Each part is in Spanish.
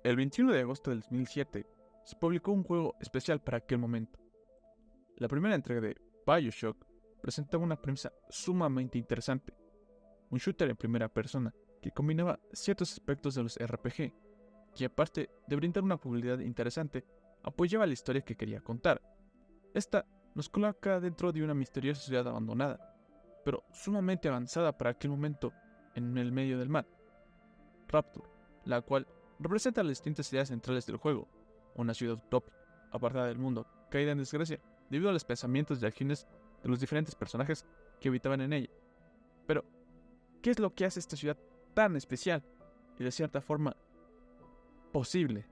El 21 de agosto del 2007 se publicó un juego especial para aquel momento. La primera entrega de BioShock presentaba una premisa sumamente interesante, un shooter en primera persona que combinaba ciertos aspectos de los RPG, que aparte de brindar una jugabilidad interesante, apoyaba la historia que quería contar. Esta nos coloca dentro de una misteriosa ciudad abandonada, pero sumamente avanzada para aquel momento en el medio del mar, Rapture, la cual representa las distintas ideas centrales del juego, una ciudad utópica, apartada del mundo, caída en desgracia, debido a los pensamientos y acciones de los diferentes personajes que habitaban en ella. Pero, ¿qué es lo que hace esta ciudad tan especial y de cierta forma posible?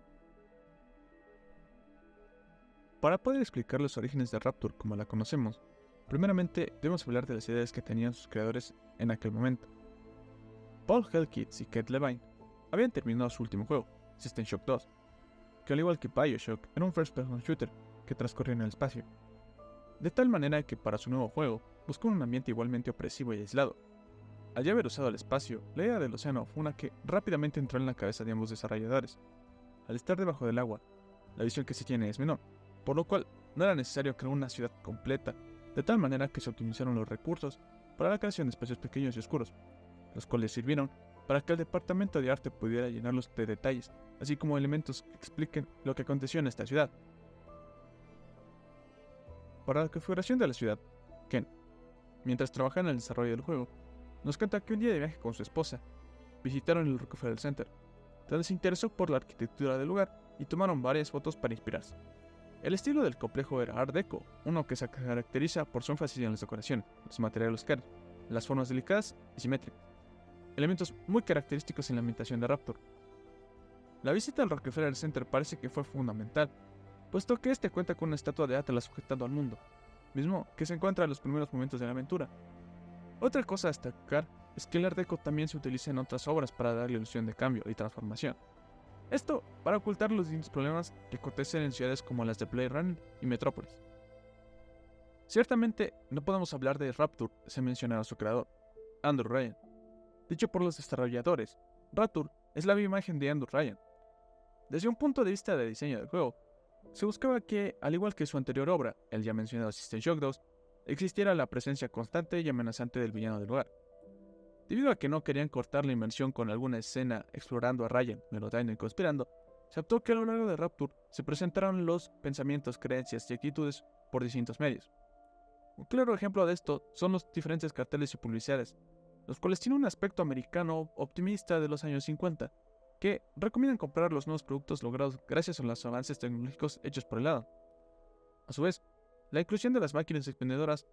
Para poder explicar los orígenes de Rapture como la conocemos, primeramente debemos hablar de las ideas que tenían sus creadores en aquel momento. Paul Hellkitz y Kate Levine habían terminado su último juego, System Shock 2, que al igual que BioShock era un first-person shooter que transcurría en el espacio. De tal manera que para su nuevo juego buscó un ambiente igualmente opresivo y aislado. Al ya haber usado el espacio, la idea del océano fue una que rápidamente entró en la cabeza de ambos desarrolladores. Al estar debajo del agua, la visión que se tiene es menor, por lo cual no era necesario crear una ciudad completa, de tal manera que se optimizaron los recursos para la creación de espacios pequeños y oscuros, los cuales sirvieron para que el departamento de arte pudiera llenarlos de detalles, así como elementos que expliquen lo que aconteció en esta ciudad. Para la configuración de la ciudad, Ken, mientras trabajaba en el desarrollo del juego, nos cuenta que un día de viaje con su esposa, visitaron el Rockefeller Center, donde se interesó por la arquitectura del lugar y tomaron varias fotos para inspirarse. El estilo del complejo era Art Deco, uno que se caracteriza por su énfasis en las decoraciones, los materiales caros, las formas delicadas y simétricas, elementos muy característicos en la ambientación de Rapture. La visita al Rockefeller Center parece que fue fundamental, puesto que este cuenta con una estatua de Atlas sujetando al mundo, mismo que se encuentra en los primeros momentos de la aventura. Otra cosa a destacar es que el Art Deco también se utiliza en otras obras para dar la ilusión de cambio y transformación. Esto para ocultar los distintos problemas que acontecen en ciudades como las de Blade Runner y Metrópolis. Ciertamente no podemos hablar de Rapture sin mencionar a su creador, Andrew Ryan. Dicho por los desarrolladores, Rapture es la viva imagen de Andrew Ryan. Desde un punto de vista de diseño del juego, se buscaba que, al igual que su anterior obra, el ya mencionado System Shock 2, existiera la presencia constante y amenazante del villano del lugar. Debido a que no querían cortar la inmersión con alguna escena explorando a Ryan, melodando y conspirando, se optó que a lo largo de Rapture se presentaran los pensamientos, creencias y actitudes por distintos medios. Un claro ejemplo de esto son los diferentes carteles y publicidades, los cuales tienen un aspecto americano optimista de los años 50, que recomiendan comprar los nuevos productos logrados gracias a los avances tecnológicos hechos por el Adam. A su vez, la inclusión de las máquinas expendedoras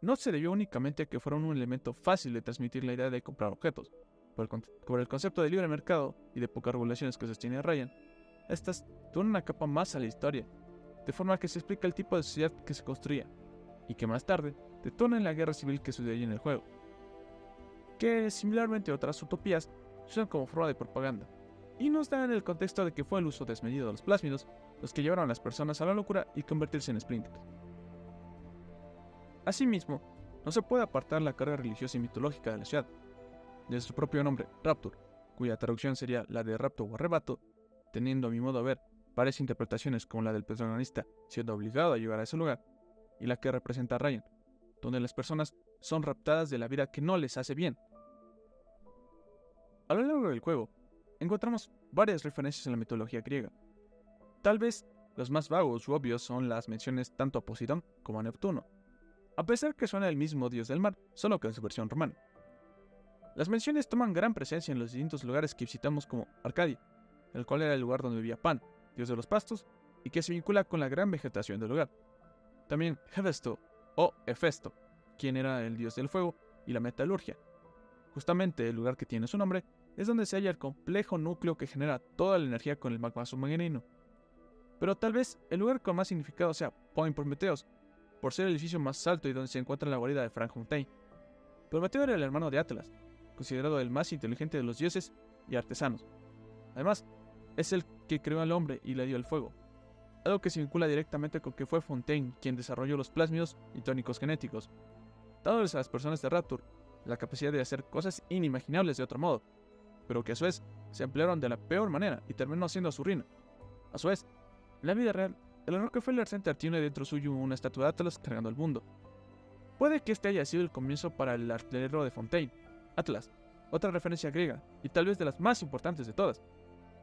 no se debió únicamente a que fueran un elemento fácil de transmitir la idea de comprar objetos. Por el concepto de libre mercado y de pocas regulaciones que sostiene Ryan, estas dan una capa más a la historia, de forma que se explica el tipo de sociedad que se construía, y que más tarde detona en la guerra civil que sucedió en el juego, que similarmente a otras utopías se usan como forma de propaganda, y nos dan el contexto de que fue el uso desmedido de los plásmidos los que llevaron a las personas a la locura y convertirse en splinters. Asimismo, no se puede apartar la carga religiosa y mitológica de la ciudad. Desde su propio nombre, Rapture, cuya traducción sería la de rapto o arrebato, teniendo a mi modo de ver varias interpretaciones como la del protagonista siendo obligado a llegar a ese lugar, y la que representa a Ryan, donde las personas son raptadas de la vida que no les hace bien. A lo largo del juego, encontramos varias referencias en la mitología griega. Tal vez los más vagos u obvios son las menciones tanto a Poseidón como a Neptuno, a pesar que suena el mismo dios del mar, solo que en su versión romana. Las menciones toman gran presencia en los distintos lugares que visitamos como Arcadia, el cual era el lugar donde vivía Pan, dios de los pastos, y que se vincula con la gran vegetación del lugar. También Hefesto o Hefesto, quien era el dios del fuego y la metalurgia. Justamente el lugar que tiene su nombre es donde se halla el complejo núcleo que genera toda la energía con el magma submarino. Pero tal vez el lugar con más significado sea Point Prometheus, por ser el edificio más alto y donde se encuentra la guarida de Frankenstein. Prometeo era el hermano de Atlas, considerado el más inteligente de los dioses y artesanos. Además, es el que creó al hombre y le dio el fuego, algo que se vincula directamente con que fue Fontaine quien desarrolló los plásmidos y tónicos genéticos, dándoles a las personas de Rapture la capacidad de hacer cosas inimaginables de otro modo, pero que a su vez se emplearon de la peor manera y terminó siendo su ruina. A su vez, en la vida real, el Rockefeller Center tiene dentro suyo una estatua de Atlas cargando el mundo. Puede que este haya sido el comienzo para el artilero de Fontaine, Atlas, otra referencia griega, y tal vez de las más importantes de todas,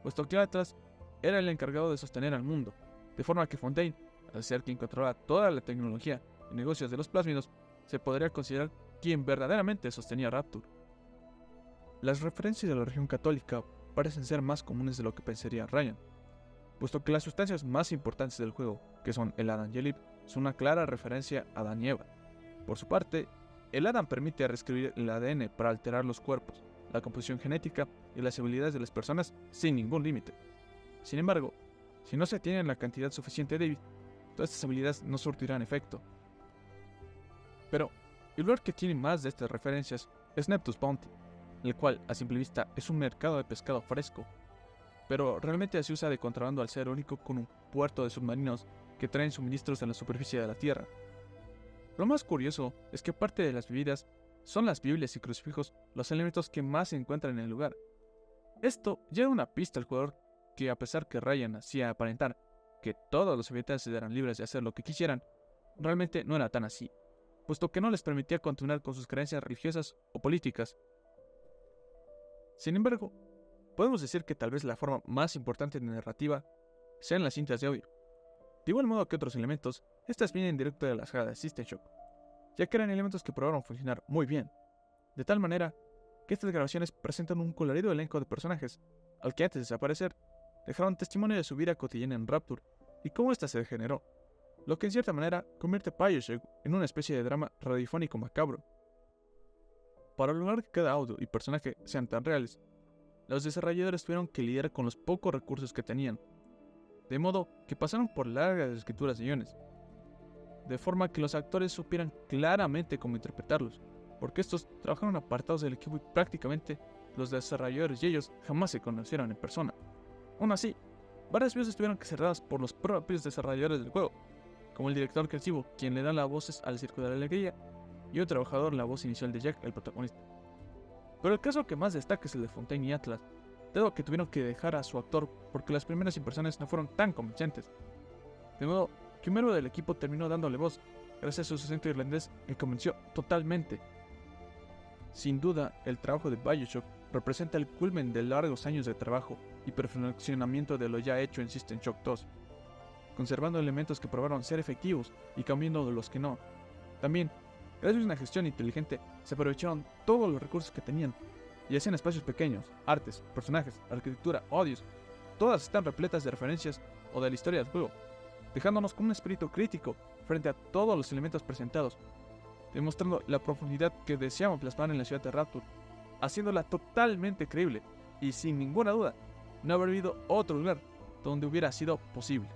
puesto que Atlas era el encargado de sostener al mundo, de forma que Fontaine, al ser quien controlaba toda la tecnología y negocios de los plásmidos, se podría considerar quien verdaderamente sostenía Rapture. Las referencias de la religión católica parecen ser más comunes de lo que pensaría Ryan, puesto que las sustancias más importantes del juego, que son el Adam y el Eve, son una clara referencia a Adán y Eva. Por su parte, el Adam permite reescribir el ADN para alterar los cuerpos, la composición genética y las habilidades de las personas sin ningún límite. Sin embargo, si no se tiene la cantidad suficiente de Eve, todas estas habilidades no surtirán efecto. Pero, el lugar que tiene más de estas referencias es Neptus Bounty, el cual a simple vista es un mercado de pescado fresco, pero realmente se usa de contrabando al ser único con un puerto de submarinos que traen suministros en la superficie de la Tierra. Lo más curioso es que aparte de las bebidas, son las Biblias y crucifijos los elementos que más se encuentran en el lugar. Esto lleva una pista al jugador que, a pesar que Ryan hacía aparentar que todos los habitantes eran libres de hacer lo que quisieran, realmente no era tan así, puesto que no les permitía continuar con sus creencias religiosas o políticas. Sin embargo, podemos decir que tal vez la forma más importante de narrativa sean las cintas de audio. De igual modo que otros elementos, estas vienen directo de la saga de System Shock, ya que eran elementos que probaron funcionar muy bien, de tal manera que estas grabaciones presentan un colorido elenco de personajes, al que antes de desaparecer, dejaron testimonio de su vida cotidiana en Rapture y cómo ésta se degeneró, lo que en cierta manera convierte BioShock en una especie de drama radiofónico macabro. Para lograr que cada audio y personaje sean tan reales, los desarrolladores tuvieron que lidiar con los pocos recursos que tenían, de modo que pasaron por largas escrituras de guiones, de forma que los actores supieran claramente cómo interpretarlos, porque estos trabajaron apartados del equipo y prácticamente los desarrolladores y ellos jamás se conocieron en persona. Aún así, varias veces tuvieron que ser dadas por los propios desarrolladores del juego, como el director creativo, quien le da las voces al Circo de la Alegría, y un trabajador la voz inicial de Jack, el protagonista. Pero el caso que más destaca es el de Fontaine y Atlas, dado que tuvieron que dejar a su actor porque las primeras impresiones no fueron tan convincentes. De modo que un miembro del equipo terminó dándole voz, gracias a su acento irlandés que convenció totalmente. Sin duda, el trabajo de BioShock representa el culmen de largos años de trabajo y perfeccionamiento de lo ya hecho en System Shock 2, conservando elementos que probaron ser efectivos y cambiando de los que no. También, gracias a una gestión inteligente, se aprovecharon todos los recursos que tenían, ya sean espacios pequeños, artes, personajes, arquitectura, audios, todas están repletas de referencias o de la historia del juego, dejándonos con un espíritu crítico frente a todos los elementos presentados, demostrando la profundidad que deseamos plasmar en la ciudad de Rapture, haciéndola totalmente creíble y sin ninguna duda no haber habido otro lugar donde hubiera sido posible.